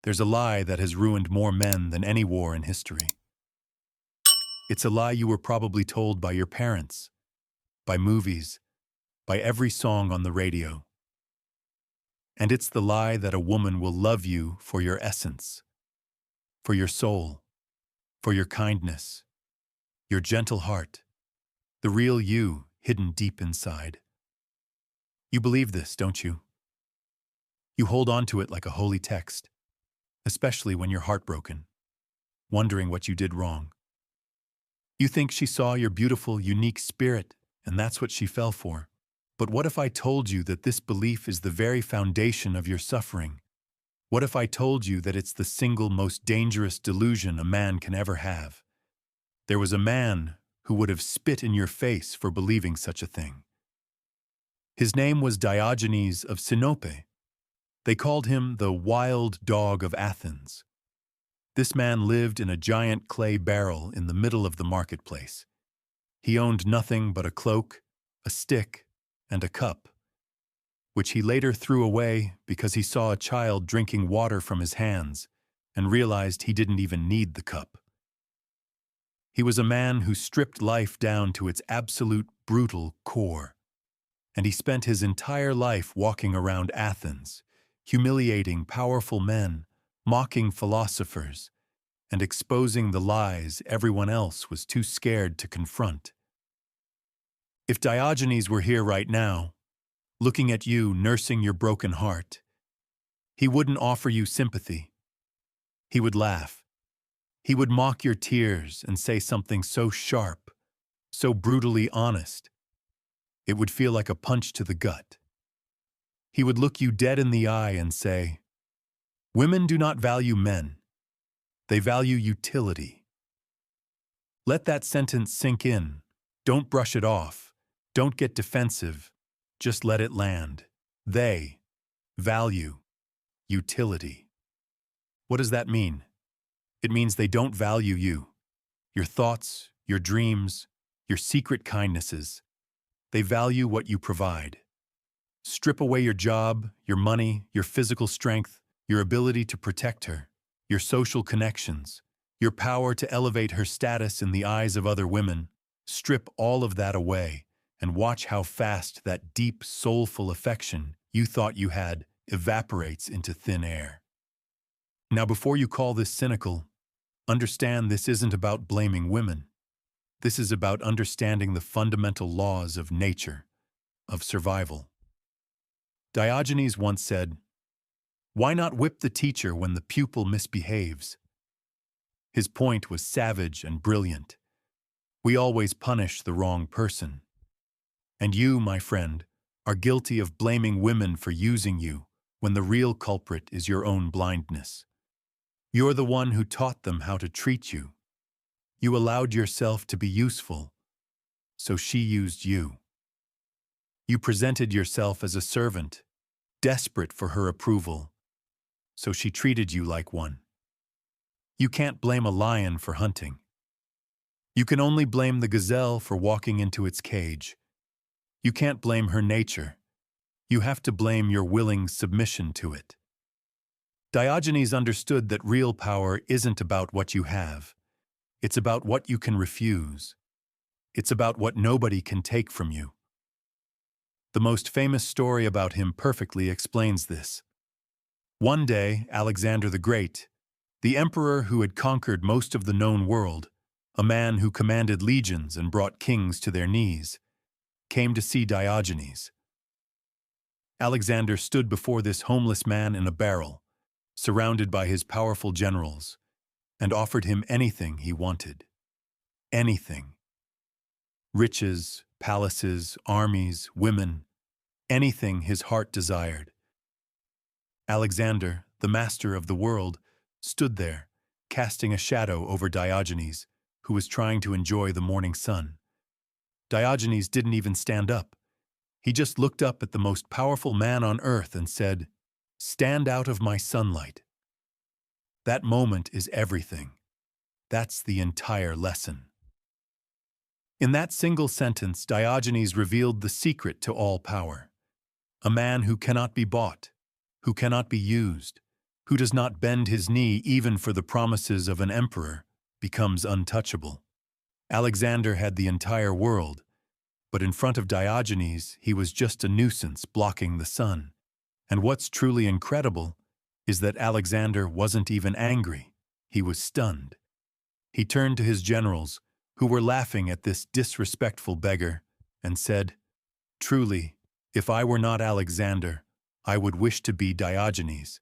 There's a lie that has ruined more men than any war in history. It's a lie you were probably told by your parents, by movies, by every song on the radio. And it's the lie that a woman will love you for your essence, for your soul, for your kindness, your gentle heart, the real you hidden deep inside. You believe this, don't you? You hold on to it like a holy text, especially when you're heartbroken, wondering what you did wrong. You think she saw your beautiful, unique spirit, and that's what she fell for. But what if I told you that this belief is the very foundation of your suffering? What if I told you that it's the single most dangerous delusion a man can ever have? There was a man who would have spit in your face for believing such a thing. His name was Diogenes of Sinope. They called him the wild dog of Athens. This man lived in a giant clay barrel in the middle of the marketplace. He owned nothing but a cloak, a stick, and a cup, which he later threw away because he saw a child drinking water from his hands and realized he didn't even need the cup. He was a man who stripped life down to its absolute brutal core, and he spent his entire life walking around Athens, humiliating powerful men, mocking philosophers, and exposing the lies everyone else was too scared to confront. If Diogenes were here right now, looking at you nursing your broken heart, he wouldn't offer you sympathy. He would laugh. He would mock your tears and say something so sharp, so brutally honest, it would feel like a punch to the gut. He would look you dead in the eye and say, "Women do not value men. They value utility." Let that sentence sink in. Don't brush it off. Don't get defensive. Just let it land. They value utility. What does that mean? It means they don't value you, your thoughts, your dreams, your secret kindnesses. They value what you provide. Strip away your job, your money, your physical strength, your ability to protect her, your social connections, your power to elevate her status in the eyes of other women. Strip all of that away and watch how fast that deep, soulful affection you thought you had evaporates into thin air. Now, before you call this cynical, understand this isn't about blaming women. This is about understanding the fundamental laws of nature, of survival. Diogenes once said, "Why not whip the teacher when the pupil misbehaves?" His point was savage and brilliant. We always punish the wrong person. And you, my friend, are guilty of blaming women for using you when the real culprit is your own blindness. You're the one who taught them how to treat you. You allowed yourself to be useful, so she used you. You presented yourself as a servant, desperate for her approval, so she treated you like one. You can't blame a lion for hunting. You can only blame the gazelle for walking into its cage. You can't blame her nature. You have to blame your willing submission to it. Diogenes understood that real power isn't about what you have. It's about what you can refuse. It's about what nobody can take from you. The most famous story about him perfectly explains this. One day, Alexander the Great, the emperor who had conquered most of the known world, a man who commanded legions and brought kings to their knees, came to see Diogenes. Alexander stood before this homeless man in a barrel, surrounded by his powerful generals, and offered him anything he wanted. Anything. Riches, palaces, armies, women, anything his heart desired. Alexander, the master of the world, stood there, casting a shadow over Diogenes, who was trying to enjoy the morning sun. Diogenes didn't even stand up. He just looked up at the most powerful man on earth and said, "Stand out of my sunlight." That moment is everything. That's the entire lesson. In that single sentence, Diogenes revealed the secret to all power. A man who cannot be bought, who cannot be used, who does not bend his knee even for the promises of an emperor, becomes untouchable. Alexander had the entire world, but in front of Diogenes, he was just a nuisance blocking the sun. And what's truly incredible is that Alexander wasn't even angry. He was stunned. He turned to his generals, who were laughing at this disrespectful beggar, and said, "Truly, if I were not Alexander, I would wish to be Diogenes."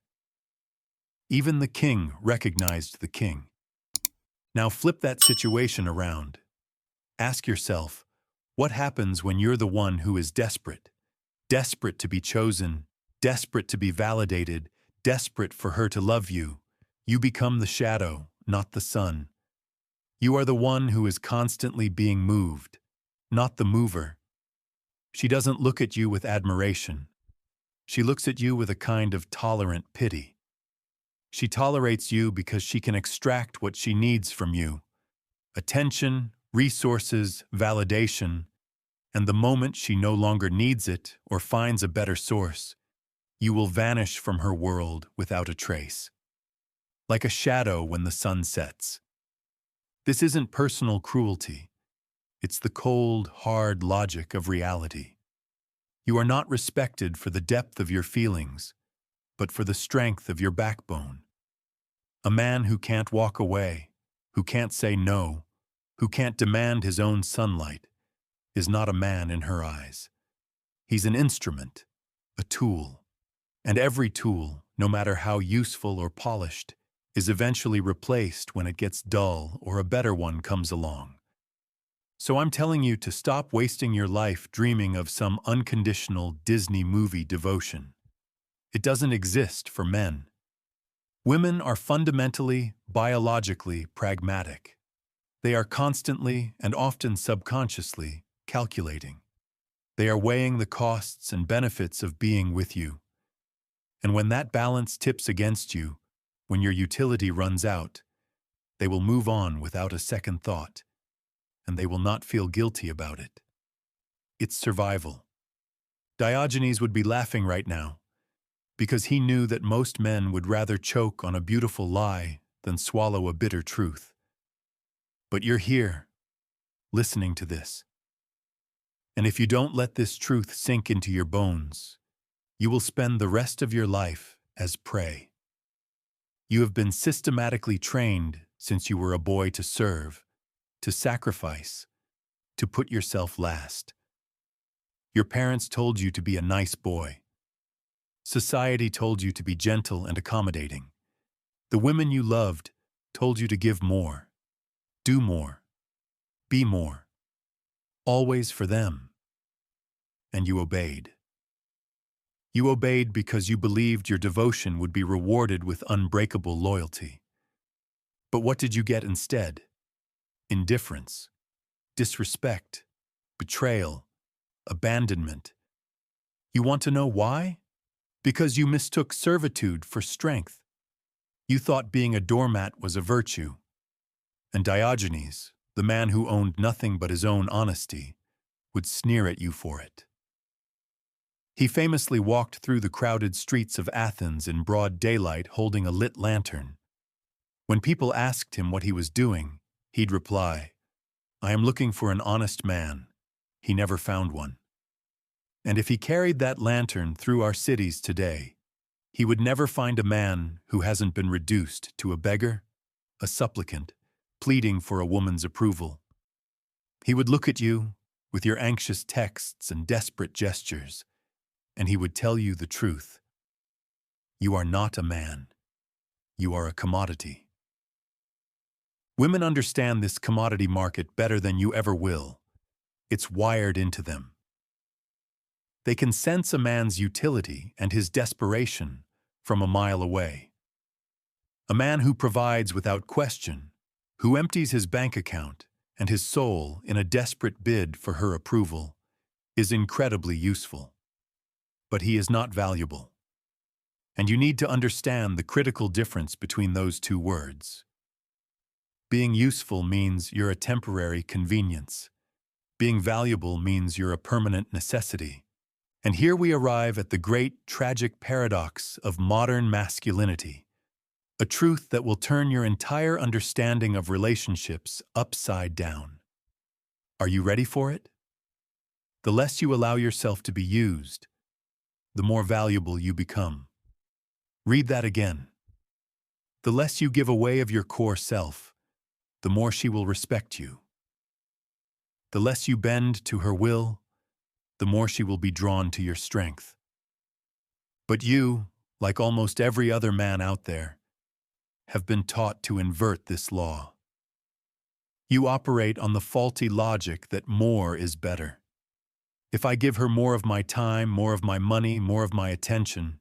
Even the king recognized the king. Now flip that situation around. Ask yourself, what happens when you're the one who is desperate? Desperate to be chosen, desperate to be validated, desperate for her to love you. You become the shadow, not the sun. You are the one who is constantly being moved, not the mover. She doesn't look at you with admiration. She looks at you with a kind of tolerant pity. She tolerates you because she can extract what she needs from you: attention, resources, validation, and the moment she no longer needs it or finds a better source, you will vanish from her world without a trace. Like a shadow when the sun sets. This isn't personal cruelty. It's the cold, hard logic of reality. You are not respected for the depth of your feelings, but for the strength of your backbone. A man who can't walk away, who can't say no, who can't demand his own sunlight, is not a man in her eyes. He's an instrument, a tool. And every tool, no matter how useful or polished, is eventually replaced when it gets dull or a better one comes along. So I'm telling you to stop wasting your life dreaming of some unconditional Disney movie devotion. It doesn't exist for men. Women are fundamentally, biologically pragmatic. They are constantly, and often subconsciously, calculating. They are weighing the costs and benefits of being with you. And when that balance tips against you, when your utility runs out, they will move on without a second thought, and they will not feel guilty about it. It's survival. Diogenes would be laughing right now, because he knew that most men would rather choke on a beautiful lie than swallow a bitter truth. But you're here, listening to this. And if you don't let this truth sink into your bones, you will spend the rest of your life as prey. You have been systematically trained since you were a boy to serve, to sacrifice, to put yourself last. Your parents told you to be a nice boy. Society told you to be gentle and accommodating. The women you loved told you to give more, do more, be more, always for them. And you obeyed. You obeyed because you believed your devotion would be rewarded with unbreakable loyalty. But what did you get instead? Indifference, disrespect, betrayal, abandonment. You want to know why? Because you mistook servitude for strength. You thought being a doormat was a virtue. And Diogenes, the man who owned nothing but his own honesty, would sneer at you for it. He famously walked through the crowded streets of Athens in broad daylight holding a lit lantern. When people asked him what he was doing, he'd reply, "I am looking for an honest man." He never found one. And if he carried that lantern through our cities today, he would never find a man who hasn't been reduced to a beggar, a supplicant, pleading for a woman's approval. He would look at you with your anxious texts and desperate gestures, and he would tell you the truth. You are not a man. You are a commodity. Women understand this commodity market better than you ever will. It's wired into them. They can sense a man's utility and his desperation from a mile away. A man who provides without question, who empties his bank account and his soul in a desperate bid for her approval, is incredibly useful. But he is not valuable. And you need to understand the critical difference between those two words. Being useful means you're a temporary convenience. Being valuable means you're a permanent necessity. And here we arrive at the great tragic paradox of modern masculinity. A truth that will turn your entire understanding of relationships upside down. Are you ready for it? The less you allow yourself to be used, the more valuable you become. Read that again. The less you give away of your core self, the more she will respect you. The less you bend to her will, the more she will be drawn to your strength. But you, like almost every other man out there, have been taught to invert this law. You operate on the faulty logic that more is better. If I give her more of my time, more of my money, more of my attention,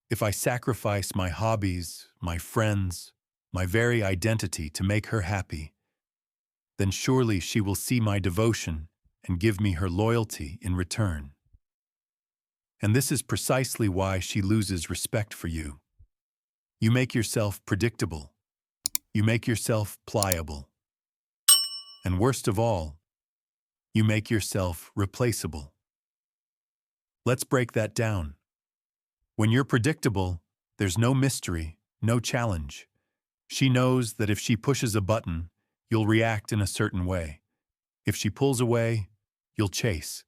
if I sacrifice my hobbies, my friends, my very identity to make her happy, then surely she will see my devotion and give me her loyalty in return. And this is precisely why she loses respect for you. You make yourself predictable. You make yourself pliable. And worst of all, you make yourself replaceable. Let's break that down. When you're predictable, there's no mystery, no challenge. She knows that if she pushes a button, you'll react in a certain way. If she pulls away, you'll chase.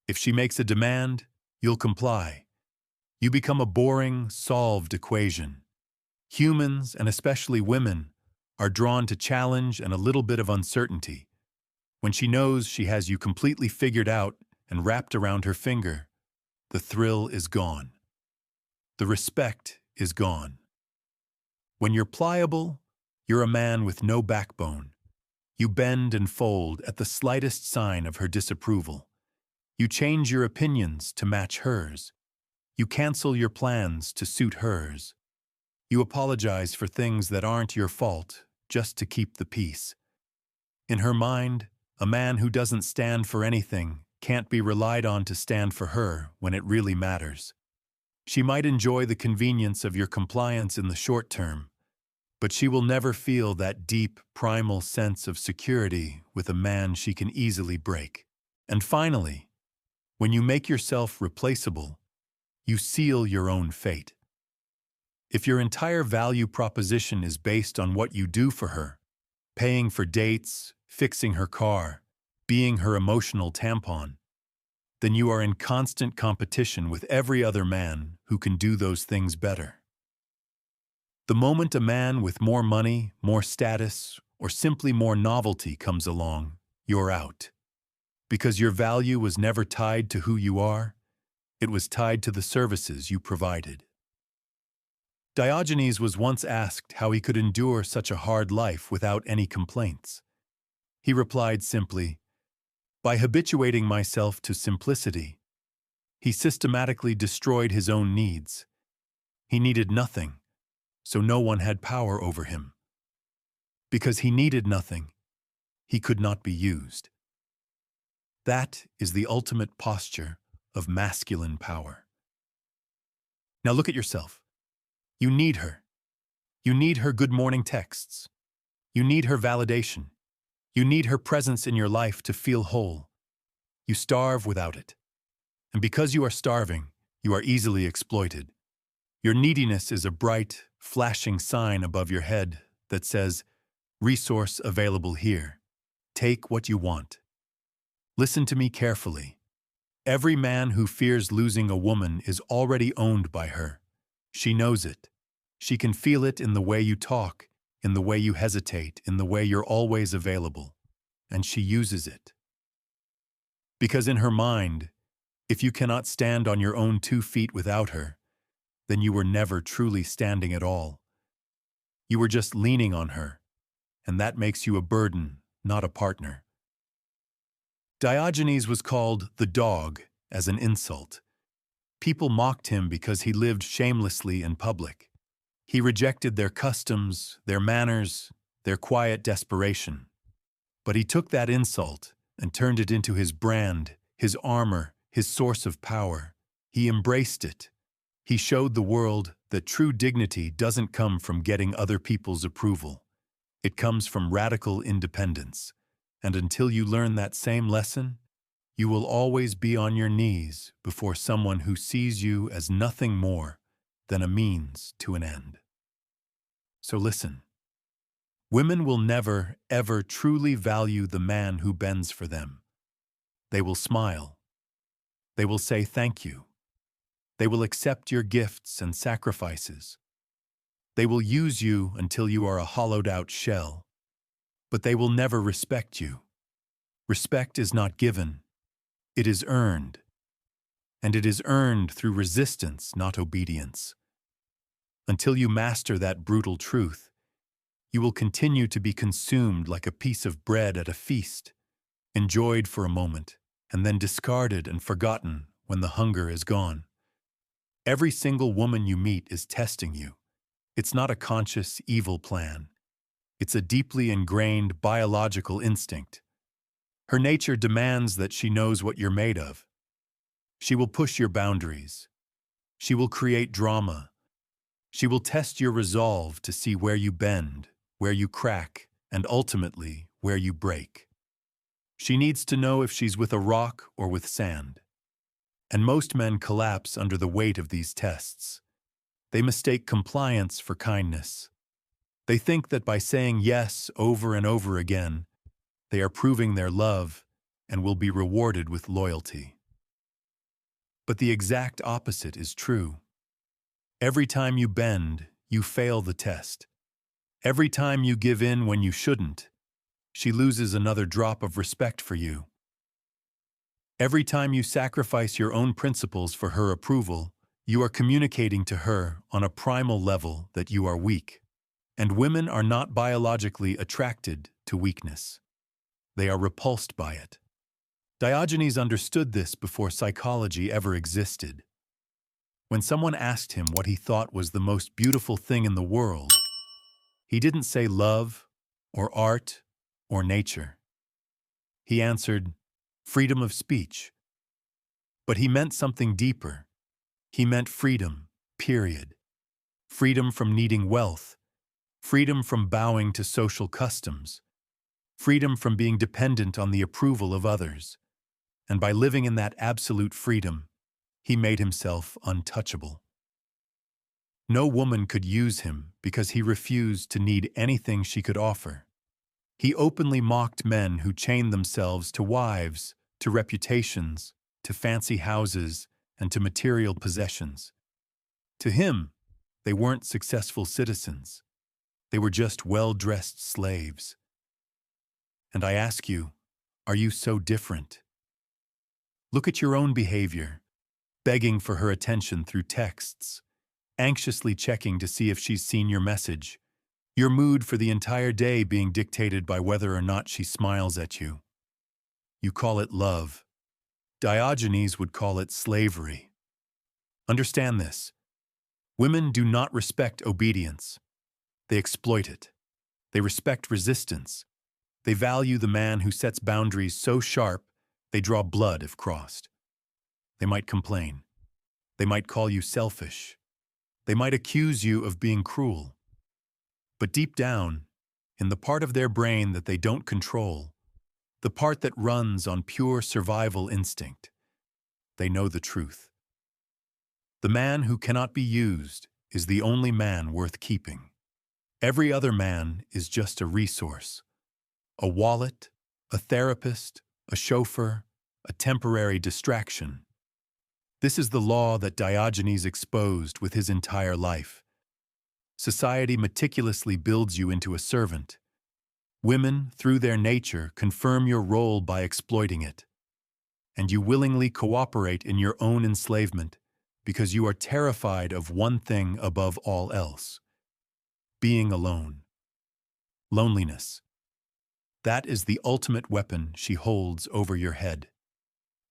If she makes a demand, you'll comply. You become a boring, solved equation. Humans, and especially women, are drawn to challenge and a little bit of uncertainty. When she knows she has you completely figured out and wrapped around her finger, the thrill is gone. The respect is gone. When you're pliable, you're a man with no backbone. You bend and fold at the slightest sign of her disapproval. You change your opinions to match hers. You cancel your plans to suit hers. You apologize for things that aren't your fault just to keep the peace. In her mind, a man who doesn't stand for anything can't be relied on to stand for her when it really matters. She might enjoy the convenience of your compliance in the short term, but she will never feel that deep, primal sense of security with a man she can easily break. And finally, when you make yourself replaceable, you seal your own fate. If your entire value proposition is based on what you do for her, paying for dates, fixing her car, being her emotional tampon, then you are in constant competition with every other man who can do those things better. The moment a man with more money, more status, or simply more novelty comes along, you're out. Because your value was never tied to who you are, it was tied to the services you provided. Diogenes was once asked how he could endure such a hard life without any complaints. He replied simply, "By habituating myself to simplicity." He systematically destroyed his own needs. He needed nothing, so no one had power over him. Because he needed nothing, he could not be used. That is the ultimate posture of masculine power. Now look at yourself. You need her. You need her good morning texts. You need her validation. You need her presence in your life to feel whole. You starve without it. And because you are starving, you are easily exploited. Your neediness is a bright, flashing sign above your head that says, "Resource available here. Take what you want." Listen to me carefully. Every man who fears losing a woman is already owned by her. She knows it. She can feel it in the way you talk, in the way you hesitate, in the way you're always available. And she uses it. Because in her mind, if you cannot stand on your own 2 feet without her, then you were never truly standing at all. You were just leaning on her, and that makes you a burden, not a partner. Diogenes was called the dog as an insult. People mocked him because he lived shamelessly in public. He rejected their customs, their manners, their quiet desperation. But he took that insult and turned it into his brand, his armor, his source of power. He embraced it. He showed the world that true dignity doesn't come from getting other people's approval. It comes from radical independence. And until you learn that same lesson, you will always be on your knees before someone who sees you as nothing more than a means to an end. So listen. Women will never, ever truly value the man who bends for them. They will smile. They will say thank you. They will accept your gifts and sacrifices. They will use you until you are a hollowed-out shell. But they will never respect you. Respect is not given. It is earned. And it is earned through resistance, not obedience. Until you master that brutal truth, you will continue to be consumed like a piece of bread at a feast, enjoyed for a moment, and then discarded and forgotten when the hunger is gone. Every single woman you meet is testing you. It's not a conscious, evil plan. It's a deeply ingrained biological instinct. Her nature demands that she knows what you're made of. She will push your boundaries. She will create drama. She will test your resolve to see where you bend, where you crack, and ultimately, where you break. She needs to know if she's with a rock or with sand. And most men collapse under the weight of these tests. They mistake compliance for kindness. They think that by saying yes over and over again, they are proving their love and will be rewarded with loyalty. But the exact opposite is true. Every time you bend, you fail the test. Every time you give in when you shouldn't, she loses another drop of respect for you. Every time you sacrifice your own principles for her approval, you are communicating to her on a primal level that you are weak. And women are not biologically attracted to weakness. They are repulsed by it. Diogenes understood this before psychology ever existed. When someone asked him what he thought was the most beautiful thing in the world, he didn't say love, or art, or nature. He answered, freedom of speech. But he meant something deeper. He meant freedom, period. Freedom from needing wealth. Freedom from bowing to social customs. Freedom from being dependent on the approval of others. And by living in that absolute freedom, he made himself untouchable. No woman could use him because he refused to need anything she could offer. He openly mocked men who chained themselves to wives, to reputations, to fancy houses, and to material possessions. To him, they weren't successful citizens. They were just well-dressed slaves. And I ask you, are you so different? Look at your own behavior, begging for her attention through texts, anxiously checking to see if she's seen your message, your mood for the entire day being dictated by whether or not she smiles at you. You call it love. Diogenes would call it slavery. Understand this. Women do not respect obedience. They exploit it. They respect resistance. They value the man who sets boundaries so sharp they draw blood if crossed. They might complain. They might call you selfish. They might accuse you of being cruel. But deep down, in the part of their brain that they don't control, the part that runs on pure survival instinct, they know the truth. The man who cannot be used is the only man worth keeping. Every other man is just a resource, a wallet, a therapist, a chauffeur, a temporary distraction. This is the law that Diogenes exposed with his entire life. Society meticulously builds you into a servant. Women, through their nature, confirm your role by exploiting it. And you willingly cooperate in your own enslavement because you are terrified of one thing above all else: being alone. Loneliness. That is the ultimate weapon she holds over your head.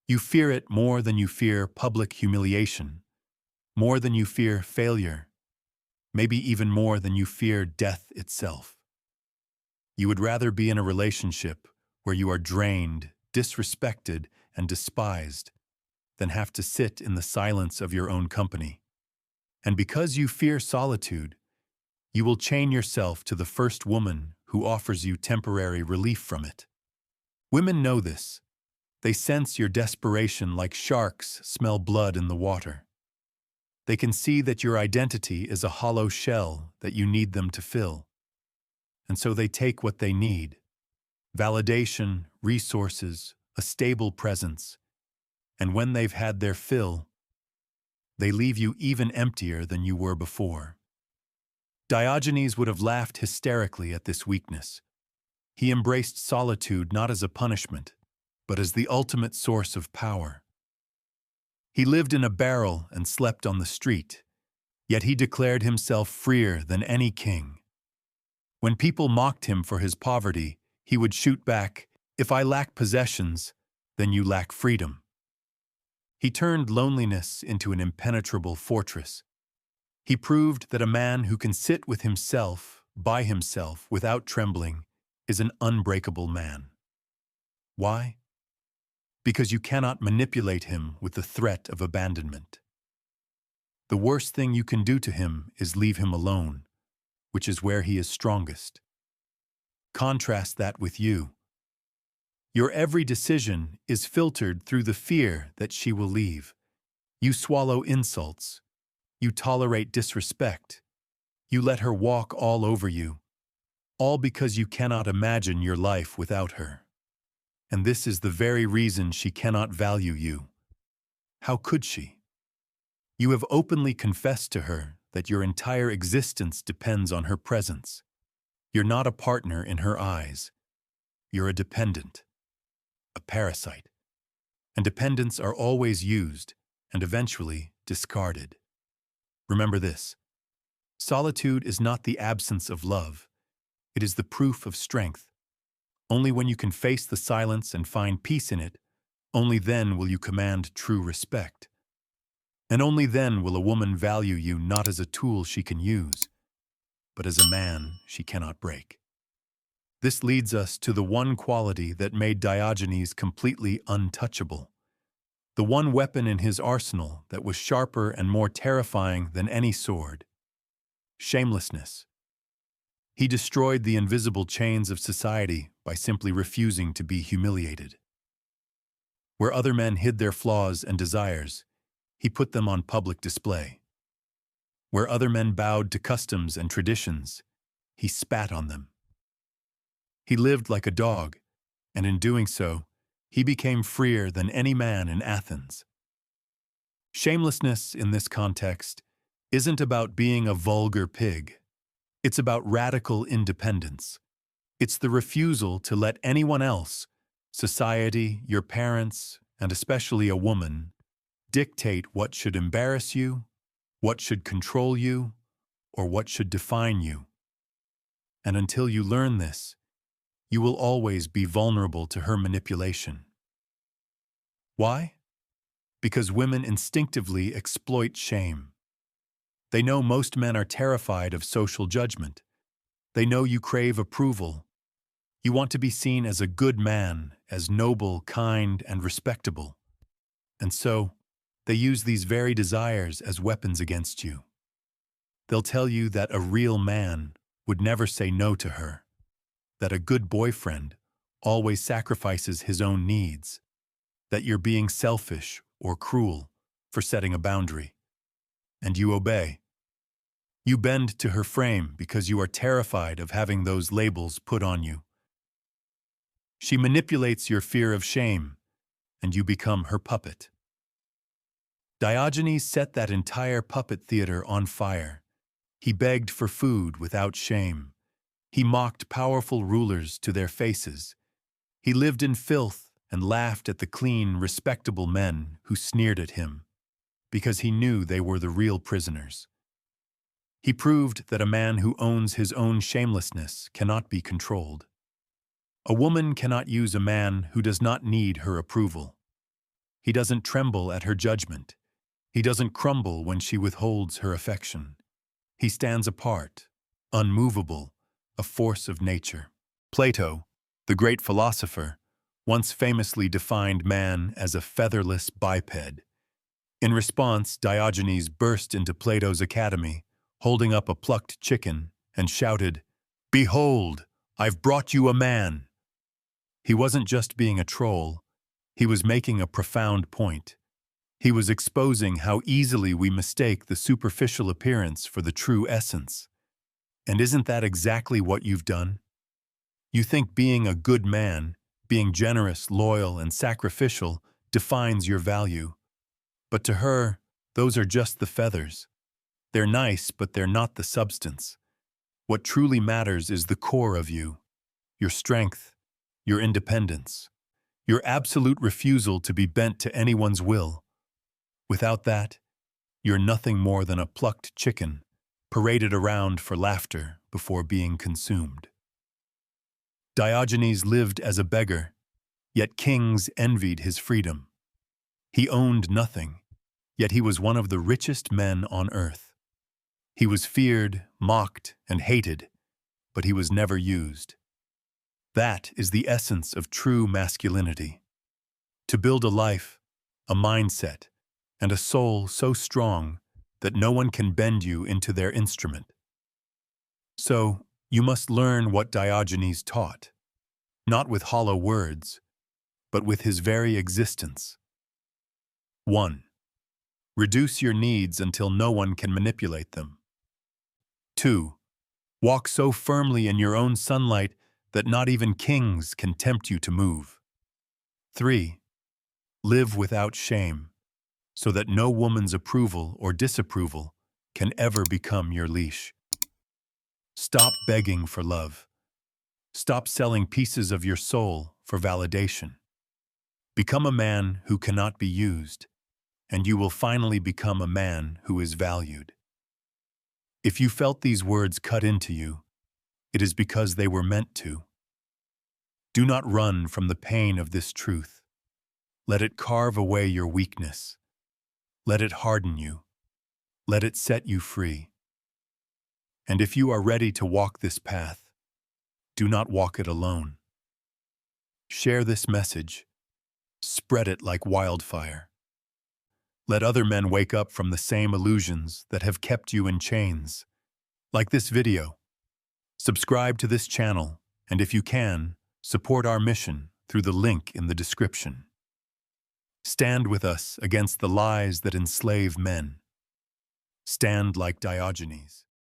You fear it more than you fear public humiliation, more than you fear failure, maybe even more than you fear death itself. You would rather be in a relationship where you are drained, disrespected, and despised than have to sit in the silence of your own company. And because you fear solitude, you will chain yourself to the first woman who offers you temporary relief from it. Women know this. They sense your desperation like sharks smell blood in the water. They can see that your identity is a hollow shell that you need them to fill. And so they take what they need: validation, resources, a stable presence. And when they've had their fill, they leave you even emptier than you were before. Diogenes would have laughed hysterically at this weakness. He embraced solitude not as a punishment, but as the ultimate source of power. He lived in a barrel and slept on the street, yet he declared himself freer than any king. When people mocked him for his poverty, he would shoot back, "If I lack possessions, then you lack freedom." He turned loneliness into an impenetrable fortress. He proved that a man who can sit with himself, by himself, without trembling, is an unbreakable man. Why? Because you cannot manipulate him with the threat of abandonment. The worst thing you can do to him is leave him alone, which is where he is strongest. Contrast that with you. Your every decision is filtered through the fear that she will leave. You swallow insults. You tolerate disrespect. You let her walk all over you, all because you cannot imagine your life without her. And this is the very reason she cannot value you. How could she? You have openly confessed to her that your entire existence depends on her presence. You're not a partner in her eyes. You're a dependent, a parasite. And dependents are always used and eventually discarded. Remember this: solitude is not the absence of love. It is the proof of strength. Only when you can face the silence and find peace in it, only then will you command true respect. And only then will a woman value you not as a tool she can use, but as a man she cannot break. This leads us to the one quality that made Diogenes completely untouchable. The one weapon in his arsenal that was sharper and more terrifying than any sword: shamelessness. He destroyed the invisible chains of society by simply refusing to be humiliated. Where other men hid their flaws and desires, he put them on public display. Where other men bowed to customs and traditions, he spat on them. He lived like a dog, and in doing so, he became freer than any man in Athens. Shamelessness in this context isn't about being a vulgar pig. It's about radical independence. It's the refusal to let anyone else, society, your parents, and especially a woman, dictate what should embarrass you, what should control you, or what should define you. And until you learn this, you will always be vulnerable to her manipulation. Why? Because women instinctively exploit shame. They know most men are terrified of social judgment. They know you crave approval. You want to be seen as a good man, as noble, kind, and respectable. And so, they use these very desires as weapons against you. They'll tell you that a real man would never say no to her, that a good boyfriend always sacrifices his own needs, that you're being selfish or cruel for setting a boundary. And you obey. You bend to her frame because you are terrified of having those labels put on you. She manipulates your fear of shame, and you become her puppet. Diogenes set that entire puppet theater on fire. He begged for food without shame. He mocked powerful rulers to their faces. He lived in filth and laughed at the clean, respectable men who sneered at him, because he knew they were the real prisoners. He proved that a man who owns his own shamelessness cannot be controlled. A woman cannot use a man who does not need her approval. He doesn't tremble at her judgment. He doesn't crumble when she withholds her affection. He stands apart, unmovable, a force of nature. Plato, the great philosopher, once famously defined man as a featherless biped. In response, Diogenes burst into Plato's academy, holding up a plucked chicken, and shouted, "Behold, I've brought you a man." He wasn't just being a troll, he was making a profound point. He was exposing how easily we mistake the superficial appearance for the true essence. And isn't that exactly what you've done? You think being a good man, being generous, loyal, and sacrificial defines your value. But to her, those are just the feathers. They're nice, but they're not the substance. What truly matters is the core of you, your strength, your independence, your absolute refusal to be bent to anyone's will. Without that, you're nothing more than a plucked chicken, paraded around for laughter before being consumed. Diogenes lived as a beggar, yet kings envied his freedom. He owned nothing, yet he was one of the richest men on earth. He was feared, mocked, and hated, but he was never used. That is the essence of true masculinity. To build a life, a mindset, and a soul so strong that no one can bend you into their instrument. So, you must learn what Diogenes taught, not with hollow words, but with his very existence. 1. Reduce your needs until no one can manipulate them. 2. Walk so firmly in your own sunlight that not even kings can tempt you to move. 3. Live without shame, so that no woman's approval or disapproval can ever become your leash. Stop begging for love. Stop selling pieces of your soul for validation. Become a man who cannot be used, and you will finally become a man who is valued. If you felt these words cut into you, it is because they were meant to. Do not run from the pain of this truth. Let it carve away your weakness. Let it harden you. Let it set you free. And if you are ready to walk this path, do not walk it alone. Share this message. Spread it like wildfire. Let other men wake up from the same illusions that have kept you in chains. Like this video. Subscribe to this channel, and if you can, support our mission through the link in the description. Stand with us against the lies that enslave men. Stand like Diogenes.